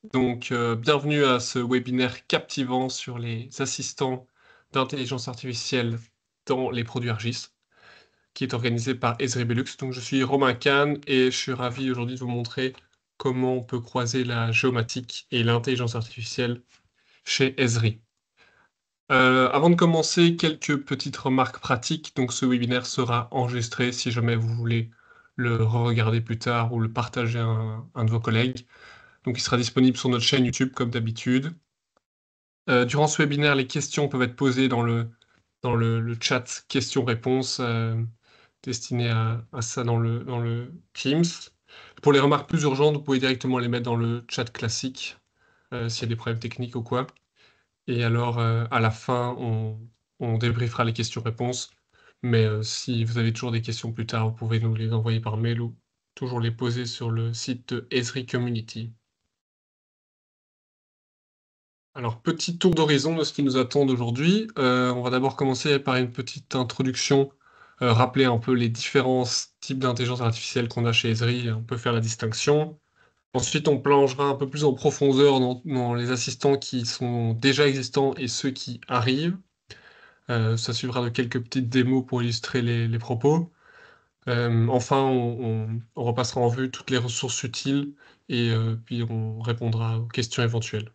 Donc, bienvenue à ce webinaire captivant sur les assistants d'intelligence artificielle dans les produits ArcGIS, qui est organisé par Esri Belux. Donc, je suis Romain Kahn et je suis ravi aujourd'hui de vous montrer comment on peut croiser la géomatique et l'intelligence artificielle chez Esri. Avant de commencer, quelques petites remarques pratiques. Donc, ce webinaire sera enregistré si jamais vous voulez le re-regarder plus tard ou le partager à un de vos collègues. Donc, il sera disponible sur notre chaîne YouTube comme d'habitude. Durant ce webinaire, les questions peuvent être posées dans le chat questions-réponses destiné à ça dans le Teams. Pour les remarques plus urgentes, vous pouvez directement les mettre dans le chat classique s'il y a des problèmes techniques ou quoi. Et alors, à la fin, on débriefera les questions-réponses. Mais si vous avez toujours des questions plus tard, vous pouvez nous les envoyer par mail ou toujours les poser sur le site de Esri Community. Alors, petit tour d'horizon de ce qui nous attend aujourd'hui. On va d'abord commencer par une petite introduction, rappeler un peu les différents types d'intelligence artificielle qu'on a chez Esri, on peut faire la distinction. Ensuite, on plongera un peu plus en profondeur dans les assistants qui sont déjà existants et ceux qui arrivent. Ça suivra de quelques petites démos pour illustrer les propos. Enfin, on repassera en vue toutes les ressources utiles et puis on répondra aux questions éventuelles.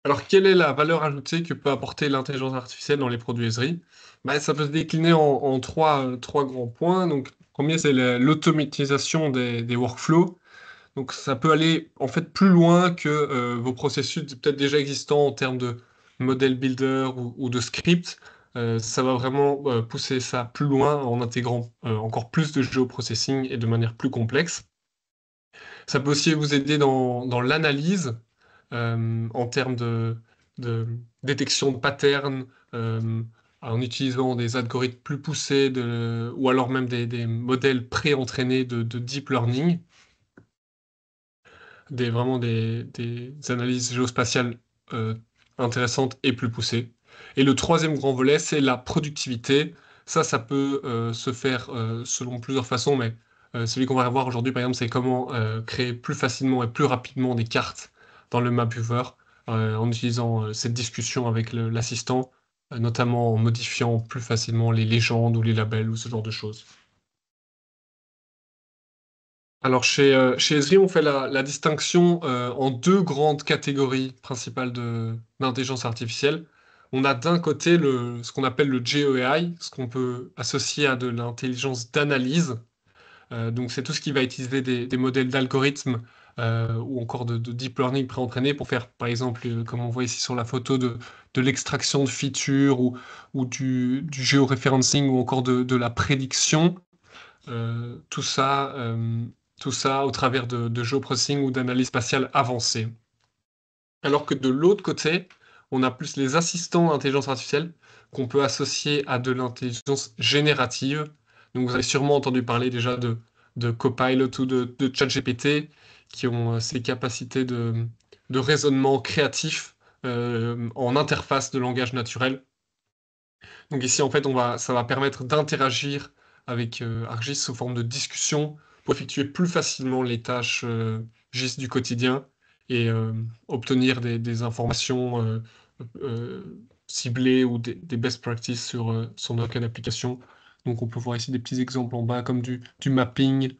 Alors, quelle est la valeur ajoutée que peut apporter l'intelligence artificielle dans les produits Esri? Bah, ça peut se décliner en trois grands points. Donc, le premier, c'est l'automatisation des workflows. Donc, ça peut aller en fait plus loin que vos processus peut-être déjà existants en termes de model builder ou de script. Ça va vraiment pousser ça plus loin en intégrant encore plus de géoprocessing et de manière plus complexe. Ça peut aussi vous aider dans l'analyse en termes de détection de patterns, en utilisant des algorithmes plus poussés ou alors même des modèles pré-entraînés de deep learning, vraiment des analyses géospatiales euh, intéressantes et plus poussées. Et le troisième grand volet, c'est la productivité. Ça peut se faire selon plusieurs façons, mais celui qu'on va voir aujourd'hui, par exemple, c'est comment créer plus facilement et plus rapidement des cartes dans le Map Viewer en utilisant cette discussion avec l'assistant, notamment en modifiant plus facilement les légendes ou les labels ou ce genre de choses. Alors chez Esri, on fait la distinction en deux grandes catégories principales d'intelligence artificielle. On a d'un côté ce qu'on appelle le GEAI, ce qu'on peut associer à de l'intelligence d'analyse. Donc c'est tout ce qui va utiliser des modèles d'algorithmes ou encore de deep learning pré-entraînés pour faire, par exemple, comme on voit ici sur la photo, de l'extraction de features ou du géoreferencing ou encore de la prédiction. Euh, tout ça, euh, tout ça au travers de géoprocessing ou d'analyse spatiale avancée. Alors que de l'autre côté, on a plus les assistants d'intelligence artificielle qu'on peut associer à de l'intelligence générative. Donc vous avez sûrement entendu parler déjà de Copilot ou de ChatGPT qui ont ces capacités de raisonnement créatif en interface de langage naturel. Donc ici, en fait, ça va permettre d'interagir avec ArcGIS sous forme de discussion pour effectuer plus facilement les tâches GIS du quotidien et obtenir des informations ciblées ou des best practices sur notre cas d'application. Donc on peut voir ici des petits exemples en bas comme du mapping,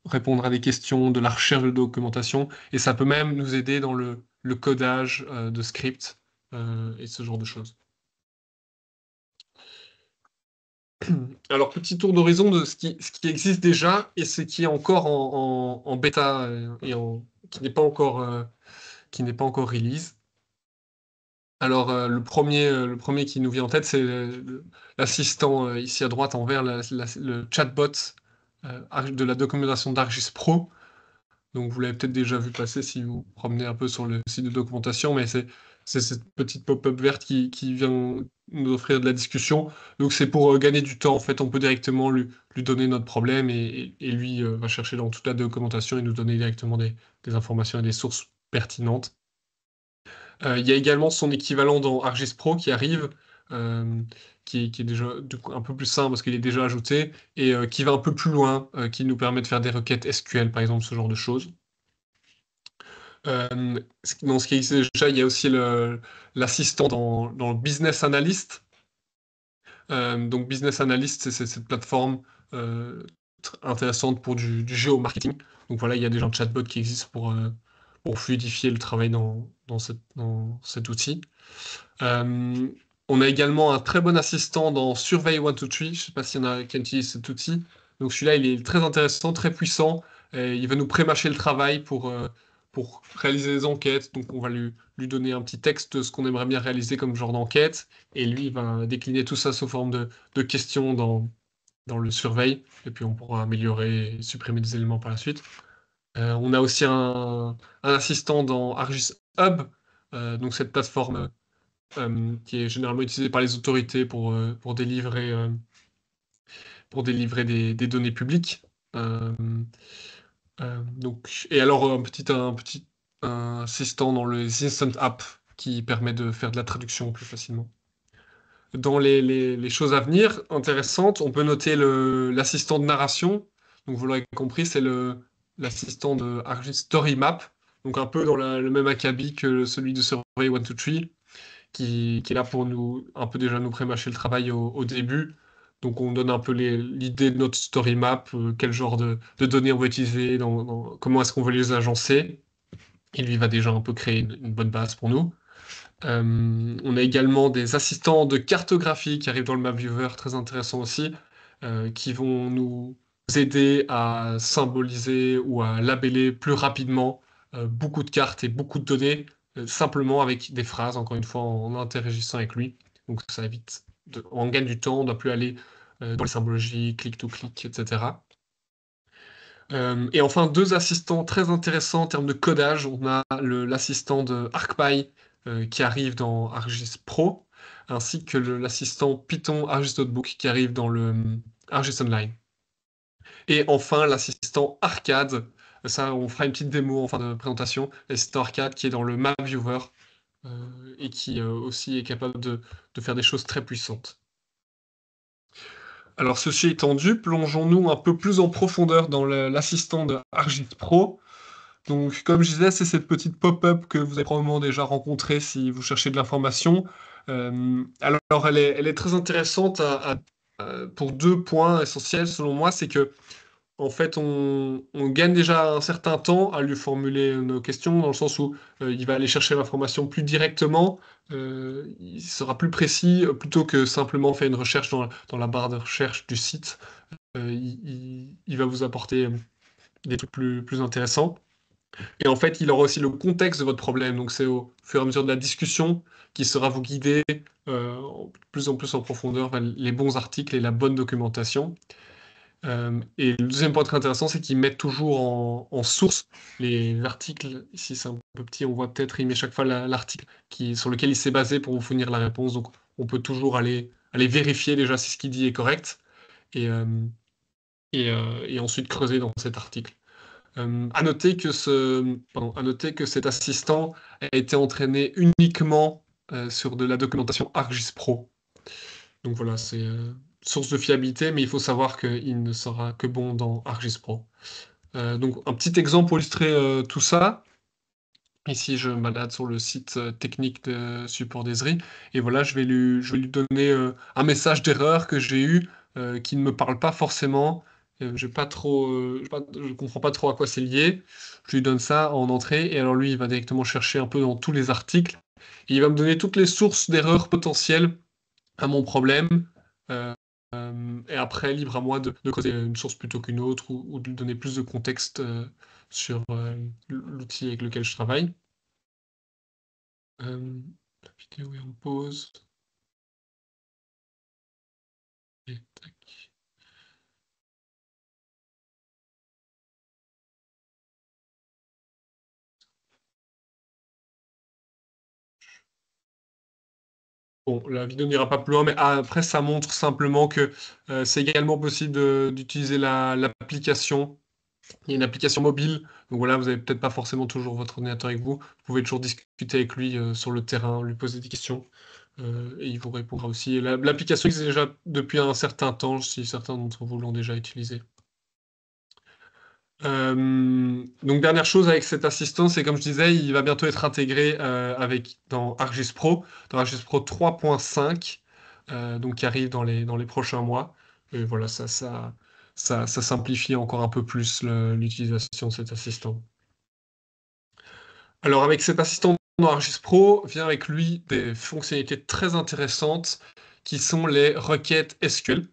répondre à des questions, de la recherche de documentation, et ça peut même nous aider dans le codage de scripts et ce genre de choses. Alors, petit tour d'horizon de ce qui existe déjà et ce qui est encore en bêta qui n'est pas encore release. Alors, le premier qui nous vient en tête, c'est l'assistant ici à droite en vert, le chatbot de la documentation d'ArcGIS Pro. Donc, vous l'avez peut-être déjà vu passer si vous vous promenez un peu sur le site de documentation, mais c'est cette petite pop-up verte qui vient nous offrir de la discussion. Donc, c'est pour gagner du temps. En fait, on peut directement lui donner notre problème et lui va chercher dans toute la documentation et nous donner directement des informations et des sources pertinentes. Il y a également son équivalent dans ArcGIS Pro qui arrive, euh, qui est déjà du coup, un peu plus simple parce qu'il est déjà ajouté et qui va un peu plus loin, qui nous permet de faire des requêtes SQL, par exemple, ce genre de choses. Dans ce qui existe déjà, il y a aussi l'assistant dans le Business Analyst. Donc Business Analyst, c'est cette plateforme intéressante pour du géomarketing. Donc voilà, il y a déjà un chatbot qui existe pour fluidifier le travail dans cet outil. Euh, on a également un très bon assistant dans Survey 123. Je ne sais pas s'il y en a qui utilisent cet outil. Donc celui-là, il est très intéressant, très puissant. Et il va nous pré-mâcher le travail pour réaliser des enquêtes. Donc on va lui donner un petit texte de ce qu'on aimerait bien réaliser comme genre d'enquête. Et lui, il va décliner tout ça sous forme de questions dans le survey. Et puis on pourra améliorer et supprimer des éléments par la suite. On a aussi un assistant dans Argis Hub. Donc cette plateforme qui est généralement utilisé par les autorités pour délivrer des données publiques. Euh, donc, et alors, un assistant dans les Instant App qui permet de faire de la traduction plus facilement. Dans les choses à venir intéressantes, on peut noter l'assistant de narration. Donc, vous l'aurez compris, c'est l'assistant de Argis Story Map. Donc, un peu dans le même acabit que celui de Survey 123 qui est là pour un peu déjà nous pré-mâcher le travail au début. Donc on donne un peu l'idée de notre story map, quel genre de données on veut utiliser, comment est-ce qu'on veut les agencer. Et lui va déjà un peu créer une bonne base pour nous. On a également des assistants de cartographie qui arrivent dans le Map Viewer, très intéressant aussi, qui vont nous aider à symboliser ou à labeller plus rapidement beaucoup de cartes et beaucoup de données, simplement avec des phrases, encore une fois, en interagissant avec lui. Donc ça évite, on gagne du temps, on ne doit plus aller dans les symbologies, click-to-click, etc. Et enfin, deux assistants très intéressants en termes de codage. On a l'assistant de ArcPy qui arrive dans ArcGIS Pro, ainsi que l'assistant Python ArcGIS Notebook qui arrive dans le ArcGIS Online. Et enfin, l'assistant Arcade. Ça, on fera une petite démo en fin de présentation. L'assistant Arcade qui est dans le Map Viewer et qui aussi est capable de faire des choses très puissantes. Alors, ceci étant dit, plongeons-nous un peu plus en profondeur dans l'assistant de ArcGIS Pro. Donc, comme je disais, c'est cette petite pop-up que vous avez probablement déjà rencontrée si vous cherchez de l'information. Alors, elle est très intéressante pour deux points essentiels, selon moi. C'est que, en fait, on gagne déjà un certain temps à lui formuler nos questions, dans le sens où il va aller chercher l'information plus directement, il sera plus précis, plutôt que simplement faire une recherche dans la barre de recherche du site. Il va vous apporter des trucs plus intéressants. Et en fait, il aura aussi le contexte de votre problème. Donc, c'est au fur et à mesure de la discussion qui sera vous guider de plus en plus en profondeur vers les bons articles et la bonne documentation. Et le deuxième point très intéressant, c'est qu'il met toujours en source les articles. Ici, c'est un peu petit, on voit peut-être, il met chaque fois l'article sur lequel il s'est basé pour vous fournir la réponse. Donc, on peut toujours aller vérifier déjà si ce qu'il dit est correct et, euh, et ensuite creuser dans cet article. À noter que cet assistant a été entraîné uniquement sur de la documentation ArcGIS Pro. Donc voilà, c'est source de fiabilité, mais il faut savoir qu'il ne sera que bon dans ArcGIS Pro. Donc un petit exemple pour illustrer tout ça. Ici, je me balade sur le site technique de support d'Esri. Et voilà, je vais lui donner un message d'erreur que j'ai eu qui ne me parle pas forcément. Je comprends pas trop à quoi c'est lié. Je lui donne ça en entrée. Et alors lui, il va directement chercher un peu dans tous les articles. Et il va me donner toutes les sources d'erreurs potentielles à mon problème. Euh, et après, libre à moi de creuser une source plutôt qu'une autre ou de donner plus de contexte sur l'outil avec lequel je travaille. La vidéo est en pause. Et tac. Bon, la vidéo n'ira pas plus loin, mais après, ça montre simplement que c'est également possible d'utiliser l'application. Il y a une application mobile, donc voilà, vous n'avez peut-être pas forcément toujours votre ordinateur avec vous. Vous pouvez toujours discuter avec lui sur le terrain, lui poser des questions, et il vous répondra aussi. Et l'application existe déjà depuis un certain temps, si certains d'entre vous l'ont déjà utilisée. Donc dernière chose avec cet assistant, c'est comme je disais, il va bientôt être intégré dans ArcGIS Pro, dans ArcGIS Pro 3.5, donc qui arrive dans les prochains mois. Et voilà, ça simplifie encore un peu plus l'utilisation de cet assistant. Alors avec cet assistant dans ArcGIS Pro, vient avec lui des fonctionnalités très intéressantes qui sont les requêtes SQL.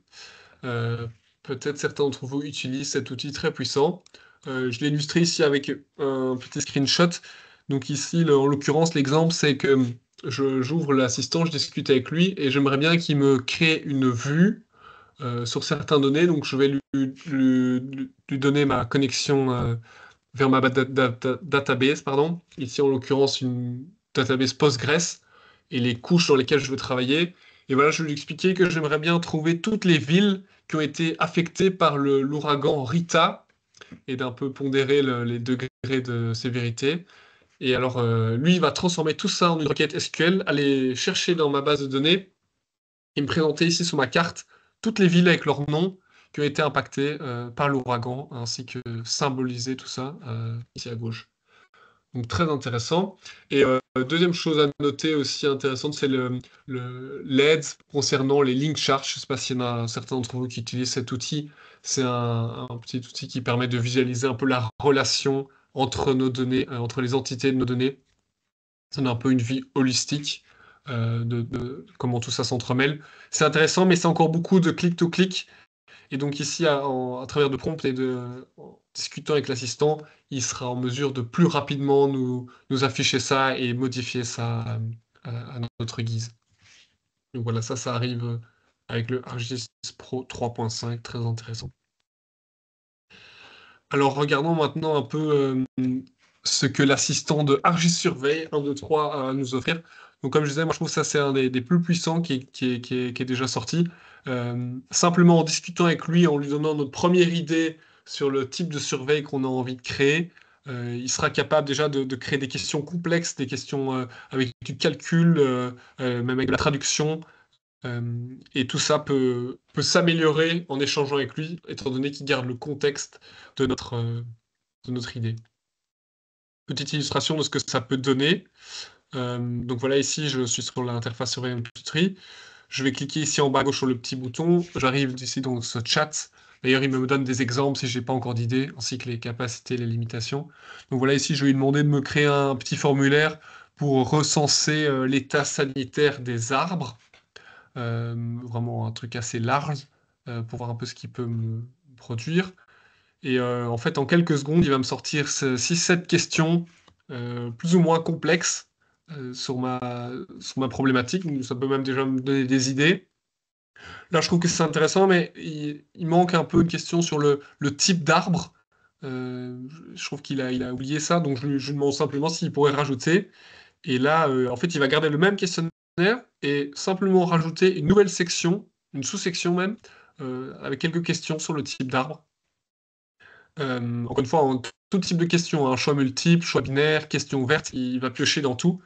Euh, Peut-être certains d'entre vous utilisent cet outil très puissant. Je l'ai illustré ici avec un petit screenshot. Donc ici, en l'occurrence, l'exemple, c'est que j'ouvre l'assistant, je discute avec lui, et j'aimerais bien qu'il me crée une vue sur certaines données. Donc je vais lui donner ma connexion vers ma database, pardon. Ici, en l'occurrence, une database Postgres, et les couches dans lesquelles je veux travailler. Et voilà, je vais lui expliquer que j'aimerais bien trouver toutes les villes qui ont été affectées par l'ouragan Rita, et d'un peu pondérer les degrés de sévérité. Et alors, lui, il va transformer tout ça en une requête SQL, aller chercher dans ma base de données, et me présenter ici sur ma carte toutes les villes avec leurs noms qui ont été impactées par l'ouragan, ainsi que symboliser tout ça ici à gauche. Donc très intéressant. Et deuxième chose à noter aussi intéressante, c'est l'aide concernant les link charts. Je ne sais pas s'il y en a certains d'entre vous qui utilisent cet outil. C'est un petit outil qui permet de visualiser un peu la relation entre nos données, entre les entités de nos données. Ça donne un peu une vie holistique de comment tout ça s'entremêle. C'est intéressant, mais c'est encore beaucoup de click-to-click. Et donc ici, à travers de prompts et en discutant avec l'assistant, il sera en mesure de plus rapidement nous afficher ça et modifier ça à notre guise. Donc voilà, ça arrive avec le ArcGIS Pro 3.5, très intéressant. Alors regardons maintenant un peu ce que l'assistant de ArcGIS Survey 1, 2, 3 a à nous offrir. Donc comme je disais, moi je trouve que ça c'est un des plus puissants qui est déjà sorti. Simplement en discutant avec lui, en lui donnant notre première idée sur le type de surveille qu'on a envie de créer, il sera capable déjà de créer des questions complexes, des questions avec du calcul, même avec de la traduction. Et tout ça peut s'améliorer en échangeant avec lui, étant donné qu'il garde le contexte de notre idée. Petite illustration de ce que ça peut donner. Donc voilà, ici, je suis sur l'interface sur MP3. Je vais cliquer ici en bas à gauche sur le petit bouton. J'arrive ici dans ce chat. D'ailleurs, il me donne des exemples si je n'ai pas encore d'idée, ainsi que les capacités et les limitations. Donc voilà, ici, je vais lui demander de me créer un petit formulaire pour recenser l'état sanitaire des arbres. Vraiment un truc assez large pour voir un peu ce qu'il peut me produire. Et en fait, en quelques secondes, il va me sortir 6-7 questions plus ou moins complexes sur ma problématique. Donc, ça peut même déjà me donner des idées. Là, je trouve que c'est intéressant, mais il manque un peu une question sur le type d'arbre. Je trouve il a oublié ça, donc je lui demande simplement s'il pourrait rajouter. Et là, en fait, il va garder le même questionnaire et simplement rajouter une nouvelle section, une sous-section même, avec quelques questions sur le type d'arbre. Encore une fois, en tout type de questions, hein, choix multiple, choix binaire, question ouverte, il va piocher dans tout.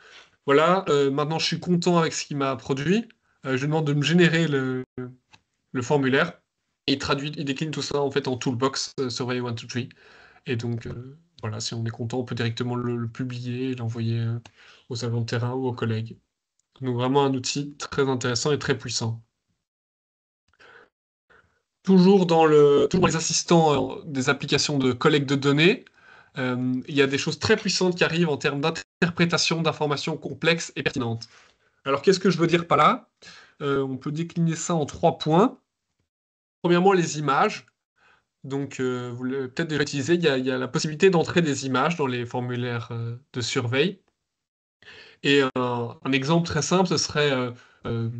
Voilà, maintenant je suis content avec ce qu'il m'a produit. Je lui demande de me générer le formulaire. Et il décline tout ça en fait en toolbox Survey 1, 2, 3. Et donc voilà, si on est content, on peut directement le publier et l'envoyer aux agents de terrain ou aux collègues. Donc vraiment un outil très intéressant et très puissant. Toujours les assistants des applications de collecte de données, il y a des choses très puissantes qui arrivent en termes d'interprétation d'informations complexes et pertinentes. Alors, qu'est-ce que je veux dire par là? On peut décliner ça en 3 points. Premièrement, les images. Donc, vous l'avez peut-être déjà utilisé, il y a la possibilité d'entrer des images dans les formulaires de surveille. Et un exemple très simple, ce serait,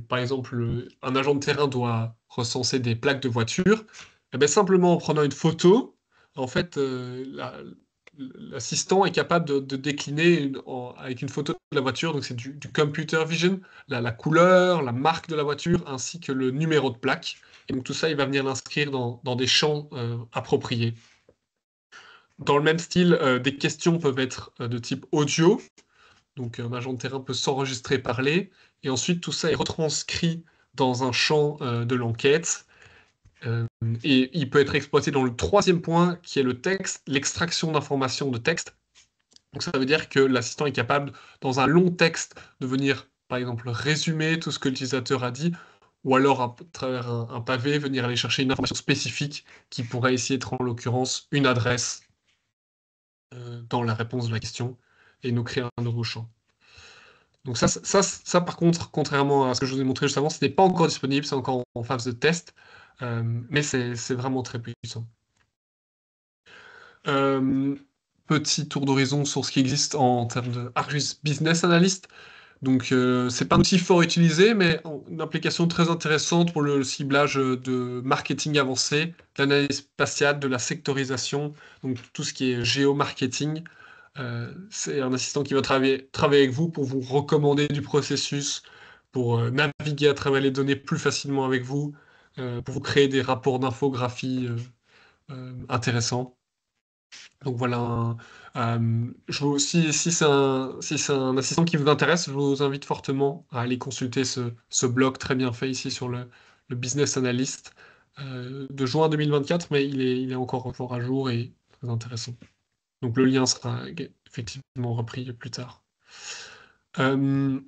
par exemple, un agent de terrain doit recenser des plaques de voiture. Eh ben, simplement en prenant une photo, en fait, l'assistant est capable de décliner avec une photo de la voiture. Donc c'est du computer vision, la couleur, la marque de la voiture, ainsi que le numéro de plaque. Et donc tout ça, il va venir l'inscrire dans des champs appropriés. Dans le même style, des questions peuvent être de type audio. Donc un agent de terrain peut s'enregistrer parler, et ensuite tout ça est retranscrit dans un champ de l'enquête. Et il peut être exploité dans le troisième point, qui est le texte, l'extraction d'informations de texte. Donc ça veut dire que l'assistant est capable, dans un long texte, de venir, par exemple, résumer tout ce que l'utilisateur a dit, ou alors à travers un pavé, venir aller chercher une information spécifique qui pourrait ici être en l'occurrence une adresse dans la réponse de la question, et nous créer un nouveau champ. Donc ça, par contre, contrairement à ce que je vous ai montré juste avant, ce n'est pas encore disponible, c'est encore en phase de test, mais c'est vraiment très puissant. Petit tour d'horizon sur ce qui existe en termes de Argus Business Analyst. Donc, c'est pas un outil fort utilisé, mais une application très intéressante pour le ciblage de marketing avancé, de l'analyse spatiale, de la sectorisation, donc tout ce qui est géomarketing. C'est un assistant qui va travailler avec vous pour vous recommander du processus, pour naviguer à travers les données plus facilement avec vous, pour vous créer des rapports d'infographie intéressants. Donc voilà, si c'est un assistant qui vous intéresse, je vous invite fortement à aller consulter ce blog très bien fait ici sur le Business Analyst de juin 2024, mais il est encore fort à jour et très intéressant. Donc le lien sera effectivement repris plus tard. Euh,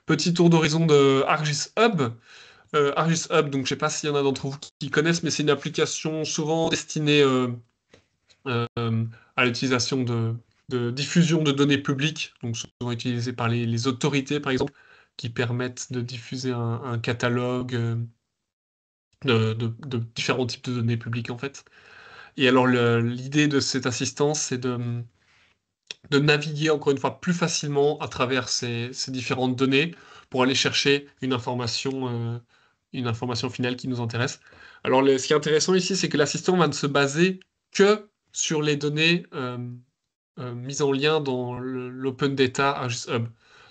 Petit tour d'horizon de Argis Hub. Argis Hub, donc je sais pas s'il y en a d'entre vous qui connaissent, mais c'est une application souvent destinée à l'utilisation de diffusion de données publiques, donc souvent utilisées par les autorités, par exemple, qui permettent de diffuser un catalogue de différents types de données publiques, en fait. Et alors, l'idée de cette assistance, c'est de naviguer, encore une fois, plus facilement à travers ces différentes données pour aller chercher une information finale qui nous intéresse. Alors, ce qui est intéressant ici, c'est que l'assistant va ne se baser que sur les données mise en lien dans l'Open Data Argus Hub.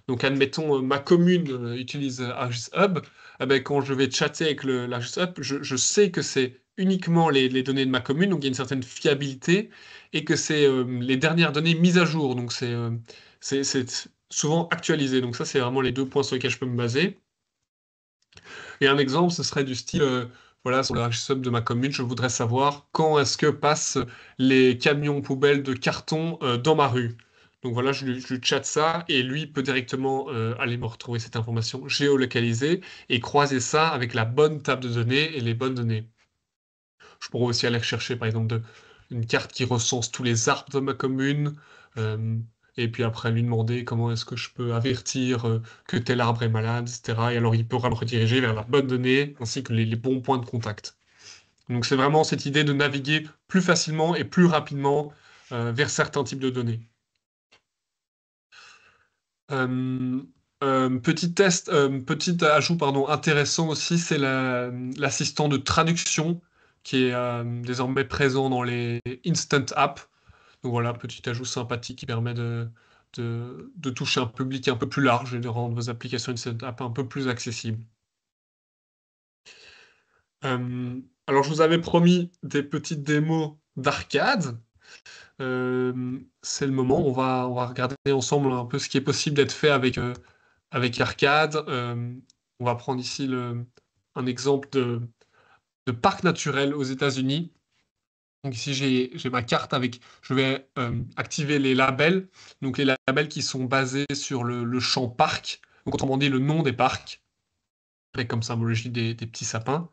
Donc, admettons, ma commune utilise Argus Hub. Eh ben, quand je vais chatter avec l'Argus Hub, je sais que c'est uniquement les données de ma commune, donc il y a une certaine fiabilité, et que c'est les dernières données mises à jour. Donc, c'est souvent actualisé. Donc, ça, c'est vraiment les deux points sur lesquels je peux me baser. Et un exemple, ce serait du style, voilà, sur le Argus Hub de ma commune, je voudrais savoir quand est-ce que passent les camions poubelles de carton dans ma rue. Donc voilà, je lui chatte ça et lui peut directement aller me retrouver cette information géolocalisée et croiser ça avec la bonne table de données et les bonnes données. Je pourrais aussi aller rechercher, par exemple, une carte qui recense tous les arbres de ma commune, euh, et puis après lui demander comment est-ce que je peux avertir que tel arbre est malade, etc. Et alors il pourra me rediriger vers la bonne donnée, ainsi que les bons points de contact. Donc c'est vraiment cette idée de naviguer plus facilement et plus rapidement vers certains types de données. Euh, petit ajout pardon, intéressant aussi, c'est l'assistant de traduction qui est désormais présent dans les Instant Apps. Donc voilà, petit ajout sympathique qui permet de toucher un public un peu plus large et de rendre vos applications Instant App un peu plus accessibles. Alors je vous avais promis des petites démos d'arcade. C'est le moment, on va regarder ensemble un peu ce qui est possible d'être fait avec Arcade. On va prendre ici un exemple de parc naturel aux États-Unis. Donc ici, j'ai ma carte avec, je vais activer les labels. Donc les labels qui sont basés sur le champ parc. Donc autrement dit, le nom des parcs, avec comme symbologie des petits sapins.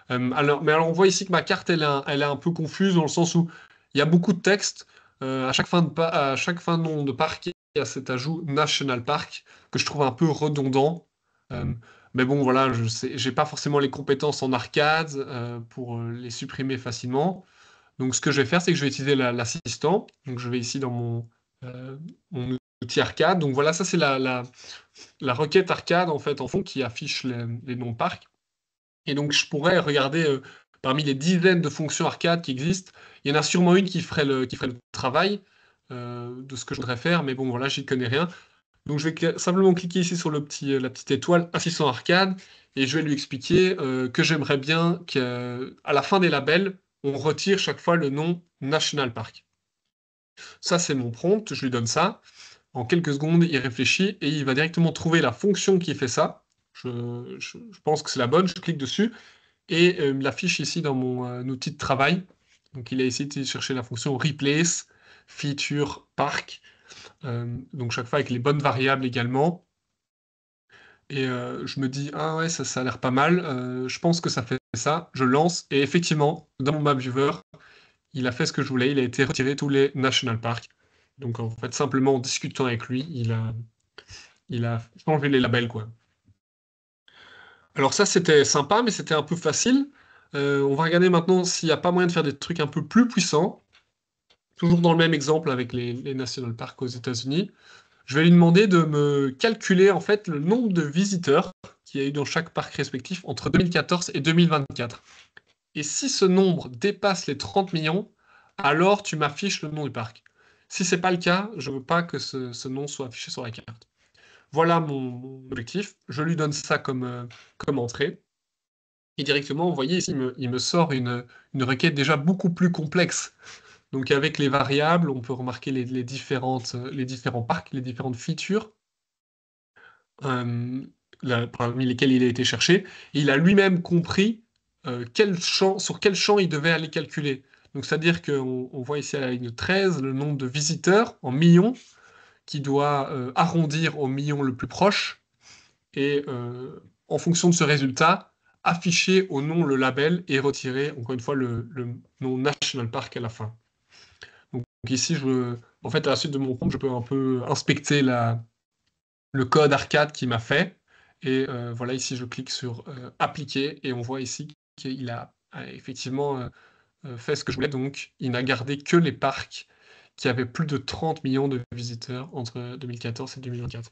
Alors on voit ici que ma carte, elle est un peu confuse dans le sens où il y a beaucoup de texte. À chaque fin de nom de parc, il y a cet ajout National Park que je trouve un peu redondant. Euh, mais bon, voilà, je sais, j'ai pas forcément les compétences en arcade pour les supprimer facilement. Donc ce que je vais faire, c'est que je vais utiliser l'assistant. Donc je vais ici dans mon outil arcade. Donc voilà, ça c'est la requête arcade en fait en fond qui affiche les noms de parcs. Et donc, je pourrais regarder parmi les dizaines de fonctions arcade qui existent, il y en a sûrement une qui ferait le travail de ce que je voudrais faire, mais bon, voilà, j'y connais rien. Donc, je vais simplement cliquer ici sur la petite étoile Assistant arcade et je vais lui expliquer que j'aimerais bien qu'à la fin des labels, on retire chaque fois le nom National Park. Ça, c'est mon prompt, je lui donne ça. En quelques secondes, il réfléchit et il va directement trouver la fonction qui fait ça. Je pense que c'est la bonne, je clique dessus et il me l'affiche ici dans mon outil de travail. Donc il a essayé de chercher la fonction replace, feature, park, donc chaque fois avec les bonnes variables également. Et je me dis, ah ouais, ça a l'air pas mal, je pense que ça fait ça, je lance, et effectivement, dans mon map viewer, il a fait ce que je voulais, il a été retiré tous les national parks. Donc en fait, simplement en discutant avec lui, il a changé les labels, quoi. Alors ça, c'était sympa, mais c'était un peu facile. On va regarder maintenant s'il n'y a pas moyen de faire des trucs un peu plus puissants. Toujours dans le même exemple avec les national parks aux États-Unis. Je vais lui demander de me calculer en fait le nombre de visiteurs qu'il y a eu dans chaque parc respectif entre 2014 et 2024. Et si ce nombre dépasse les 30 millions, alors tu m'affiches le nom du parc. Si c'est pas le cas, je veux pas que ce nom soit affiché sur la carte. Voilà mon objectif. Je lui donne ça comme entrée. Et directement, vous voyez ici, il me sort une requête déjà beaucoup plus complexe. Donc avec les variables, on peut remarquer les différents parcs, les différentes features euh, parmi lesquelles il a été cherché. Et il a lui-même compris sur quel champ il devait aller calculer. Donc c'est-à-dire qu'on voit ici à la ligne 13 le nombre de visiteurs en millions qui doit arrondir au million le plus proche. Et en fonction de ce résultat, afficher au nom le label et retirer, encore une fois, le nom National Park à la fin. Donc ici, en fait, à la suite de mon prompt, je peux un peu inspecter le code arcade qu'il m'a fait. Et voilà, ici, je clique sur Appliquer et on voit ici qu'il a effectivement fait ce que je voulais. Donc, il n'a gardé que les parcs qui avaient plus de 30 millions de visiteurs entre 2014 et 2024.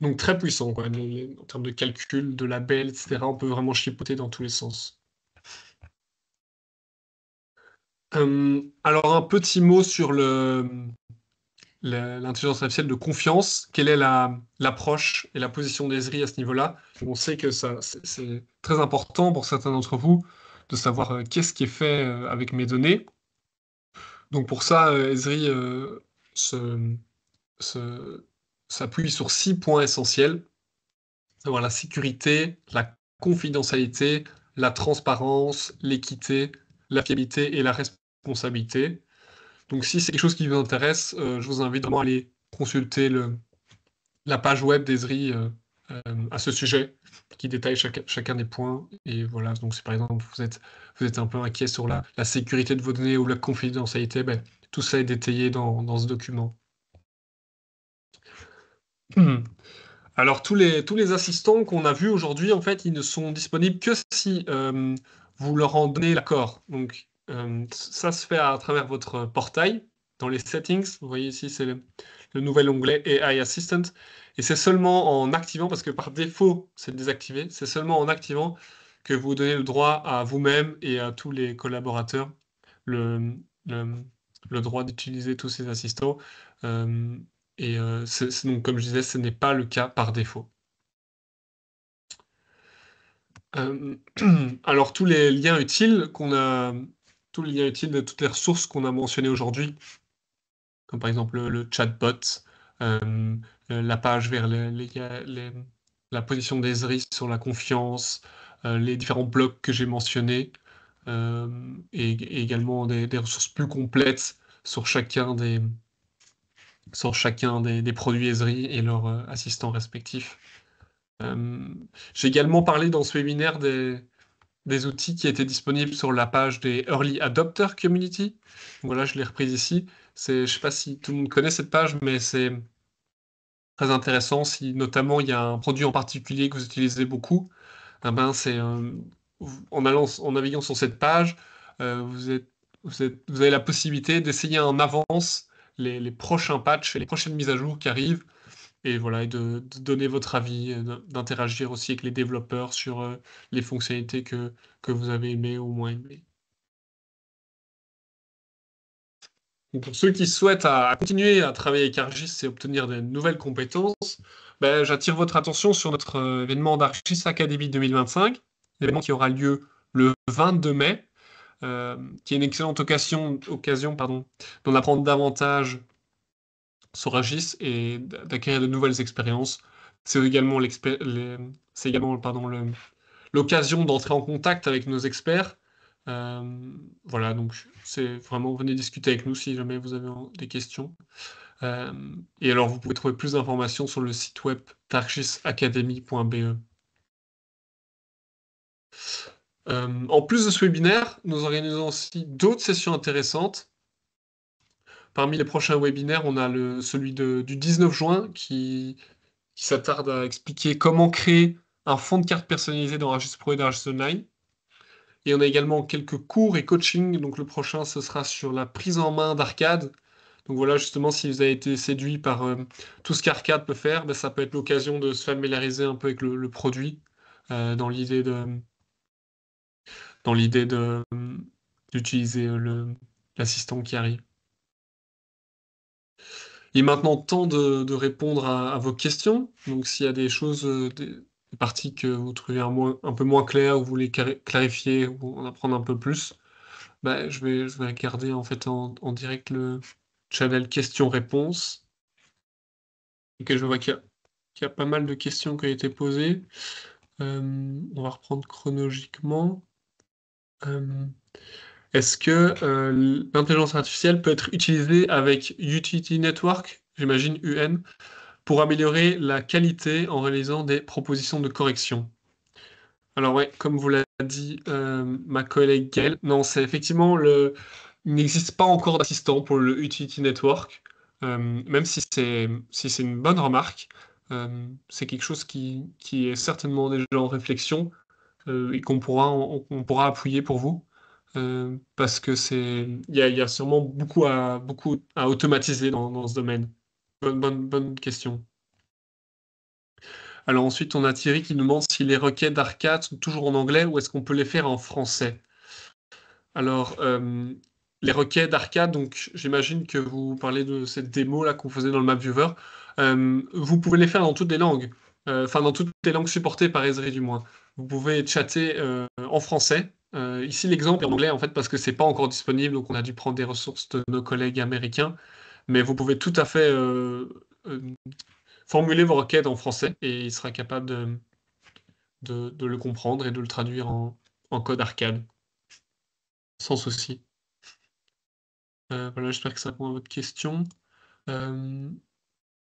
Donc très puissant, quoi, en termes de calcul, de label, etc. On peut vraiment chipoter dans tous les sens. Alors un petit mot sur l'intelligence artificielle de confiance. Quelle est l'approche et la position d'Esri à ce niveau-là? On sait que c'est très important pour certains d'entre vous de savoir qu'est-ce qui est fait avec mes données. Donc pour ça, Esri se- se- s'appuie sur 6 points essentiels. Savoir la sécurité, la confidentialité, la transparence, l'équité, la fiabilité et la responsabilité. Donc si c'est quelque chose qui vous intéresse, je vous invite vraiment à aller consulter la page web d'Esri à ce sujet, qui détaille chacun des points. Et voilà, donc si par exemple vous êtes un peu inquiet sur la sécurité de vos données ou la confidentialité, ben, tout ça est détaillé dans ce document. Alors, tous les assistants qu'on a vus aujourd'hui, en fait, ils ne sont disponibles que si vous leur en donnez l'accord. Donc, ça se fait à travers votre portail, dans les settings. Vous voyez ici, c'est le nouvel onglet AI Assistant. Et c'est seulement en activant, parce que par défaut, c'est désactivé, c'est seulement en activant que vous donnez le droit à vous-même et à tous les collaborateurs le, le, le droit d'utiliser tous ces assistants. Euh, et donc, comme je disais, ce n'est pas le cas par défaut. Euh, alors, tous les liens utiles de toutes les ressources qu'on a mentionnées aujourd'hui, comme par exemple le chatbot, euh, la page vers la position d'Esri sur la confiance, les différents blocs que j'ai mentionnés, et également des ressources plus complètes sur chacun des produits Esri et leurs assistants respectifs. Euh, j'ai également parlé dans ce webinaire des outils qui étaient disponibles sur la page des Early Adopter Community. Voilà, je l'ai reprise ici. Je ne sais pas si tout le monde connaît cette page, mais c'est très intéressant. Si notamment il y a un produit en particulier que vous utilisez beaucoup, eh ben en naviguant sur cette page, vous avez la possibilité d'essayer en avance les prochains patchs et les prochaines mises à jour qui arrivent. Et voilà, et de donner votre avis, d'interagir aussi avec les développeurs sur les fonctionnalités que vous avez aimées ou moins aimées. Donc, pour ceux qui souhaitent à continuer à travailler avec ArcGIS et obtenir de nouvelles compétences, ben, j'attire votre attention sur notre événement d'ArcGIS Academy 2025, événement qui aura lieu le 22 mai, qui est une excellente occasion d'en apprendre davantage sur ArcGIS et d'acquérir de nouvelles expériences. C'est également, c'est également pardon, le l'occasion d'entrer en contact avec nos experts. Voilà, donc c'est vraiment, venez discuter avec nous si jamais vous avez des questions. Euh, et alors, vous pouvez trouver plus d'informations sur le site web targisacademy.be. En plus de ce webinaire, nous organisons aussi d'autres sessions intéressantes. Parmi les prochains webinaires, on a celui du 19 juin qui s'attarde à expliquer comment créer un fond de carte personnalisé dans Argis Pro et Argis Online. Et on a également quelques cours et coaching. Donc le prochain, ce sera sur la prise en main d'arcade. Donc voilà, justement, si vous avez été séduit par tout ce qu'arcade peut faire, ben, ça peut être l'occasion de se familiariser un peu avec le produit, dans l'idée d'utiliser l'assistant qui arrive. Il est maintenant temps de répondre à vos questions. Donc s'il y a des choses, des parties que vous trouvez un peu moins claires, ou vous voulez clarifier ou en apprendre un peu plus, bah, je vais regarder en fait en direct le channel questions-réponses. Ok, je vois qu'il y a pas mal de questions qui ont été posées. On va reprendre chronologiquement. Euh, Est-ce que l'intelligence artificielle peut être utilisée avec Utility Network, j'imagine UN, pour améliorer la qualité en réalisant des propositions de correction? Alors ouais, comme vous l'a dit ma collègue Gaëlle, non, c'est effectivement il n'existe pas encore d'assistant pour le Utility Network, même si c'est une bonne remarque. C'est quelque chose qui est certainement déjà en réflexion, et qu'on pourra appuyer pour vous, parce que il y a sûrement beaucoup à automatiser dans ce domaine. Bonne question. Alors ensuite, on a Thierry qui nous demande si les requêtes d'arcade sont toujours en anglais ou est-ce qu'on peut les faire en français. Alors, les requêtes d'arcade, donc j'imagine que vous parlez de cette démo là qu'on faisait dans le Map Viewer. Vous pouvez les faire dans toutes les langues, enfin dans toutes les langues supportées par Esri du moins. Vous pouvez chatter en français. Ici, l'exemple est en anglais en fait parce que c'est pas encore disponible, donc on a dû prendre des ressources de nos collègues américains. Mais vous pouvez tout à fait euh, formuler vos requêtes en français et il sera capable de le comprendre et de le traduire en code arcade, sans souci. Voilà, j'espère que ça répond à votre question. Euh,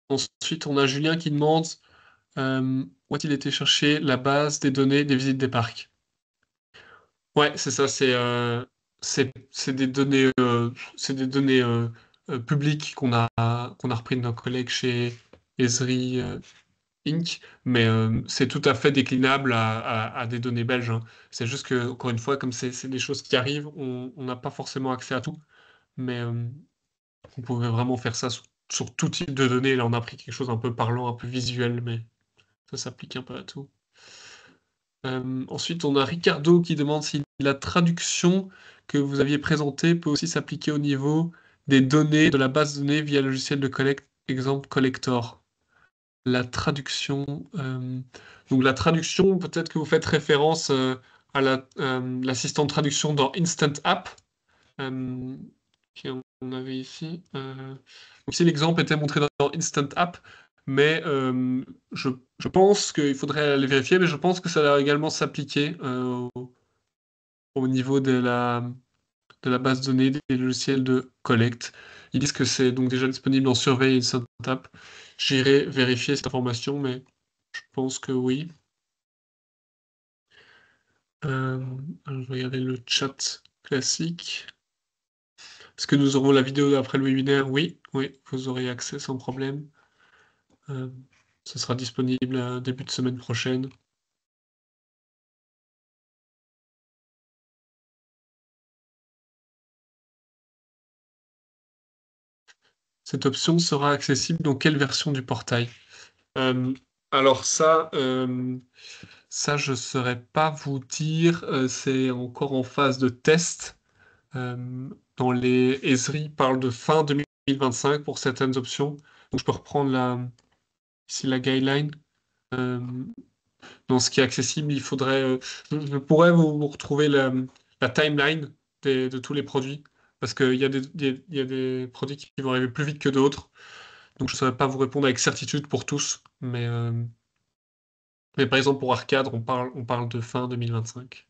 Ensuite, on a Julien qui demande où a-t-il été chercher la base des données des visites des parcs? Ouais, c'est ça, c'est des données publiques qu'on a repris de nos collègues chez Esri Inc., mais c'est tout à fait déclinable à des données belges, hein. C'est juste que, encore une fois, comme c'est des choses qui arrivent, on n'a pas forcément accès à tout, mais on pouvait vraiment faire ça sur tout type de données. Là, on a pris quelque chose un peu parlant, un peu visuel, mais ça s'applique un peu à tout. Ensuite, on a Ricardo qui demande si la traduction que vous aviez présentée peut aussi s'appliquer au niveau des données de la base de données via le logiciel de collecte, exemple Collector. La traduction. Donc la traduction, peut-être que vous faites référence à l'assistant de traduction dans Instant App, euh, qu'on avait ici. Donc ici, l'exemple était montré dans Instant App, mais je pense qu'il faudrait aller vérifier, mais je pense que ça va également s'appliquer au niveau de la base de données des logiciels de collecte. Ils disent que c'est donc déjà disponible en Survey et Instant App. J'irai vérifier cette information, mais je pense que oui. Alors, je vais regarder le chat classique. Est-ce que nous aurons la vidéo après le webinaire? Oui, oui, vous aurez accès sans problème. Euh, Ce sera disponible début de semaine prochaine. Cette option sera accessible dans quelle version du portail? Euh, alors ça, je ne saurais pas vous dire. C'est encore en phase de test. Dans les Esri parle de fin 2025 pour certaines options. Donc je peux reprendre ici la guideline. Euh, Dans ce qui est accessible, il faudrait. Je pourrais vous retrouver la timeline de tous les produits. Parce qu'il y a des produits qui vont arriver plus vite que d'autres. Donc je ne saurais pas vous répondre avec certitude pour tous. Mais Mais par exemple, pour Arcade, on parle de fin 2025.